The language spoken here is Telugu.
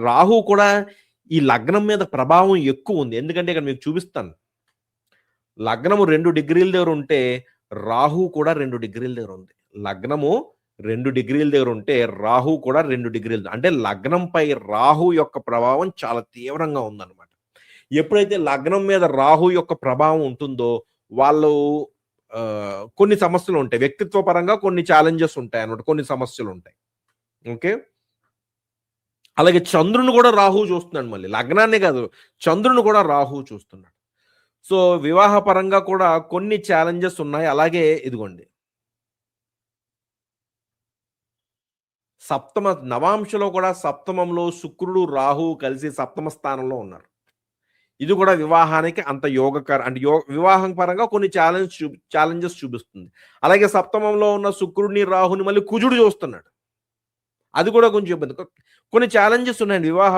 రాహు కూడా ఈ లగ్నం మీద ప్రభావం ఎక్కువ ఉంది. ఎందుకంటే ఇక్కడ మీకు చూపిస్తాను. లగ్నము 2 డిగ్రీల దగ్గర ఉంటే రాహు కూడా 2 డిగ్రీల దగ్గర ఉంది. లగ్నము 2 డిగ్రీల దగ్గర ఉంటే రాహు కూడా 2 డిగ్రీలు. అంటే లగ్నంపై రాహు యొక్క ప్రభావం చాలా తీవ్రంగా ఉందన్నమాట. ఎప్పుడైతే లగ్నం మీద రాహు యొక్క ప్రభావం ఉంటుందో వాళ్ళు కొన్ని సమస్యలు ఉంటాయి. వ్యక్తిత్వ పరంగా కొన్ని ఛాలెంజెస్ ఉంటాయన్నమాట. కొన్ని సమస్యలు ఉంటాయి. ఓకే. అలాగే చంద్రుని కూడా రాహు చూస్తున్నాడు మళ్ళీ. లగ్నాన్నే కాదు, చంద్రుని కూడా రాహు చూస్తున్నాడు. సో వివాహ పరంగా కూడా కొన్ని ఛాలెంజెస్ ఉన్నాయి. అలాగే ఇదిగోండి నవాంశలో కూడా సప్తమంలో శుక్రుడు రాహు కలిసి సప్తమ స్థానంలో ఉన్నారు. ఇది కూడా వివాహానికి అంత యోగకర అంటే వివాహం పరంగా కొన్ని ఛాలెంజెస్ చూపిస్తుంది. అలాగే సప్తమంలో ఉన్న శుక్రుడిని రాహుని మళ్ళీ కుజుడు చూస్తున్నాడు. అది కూడా కొంచెం ఇబ్బంది. కొన్ని ఛాలెంజెస్ ఉన్నాయండి వివాహ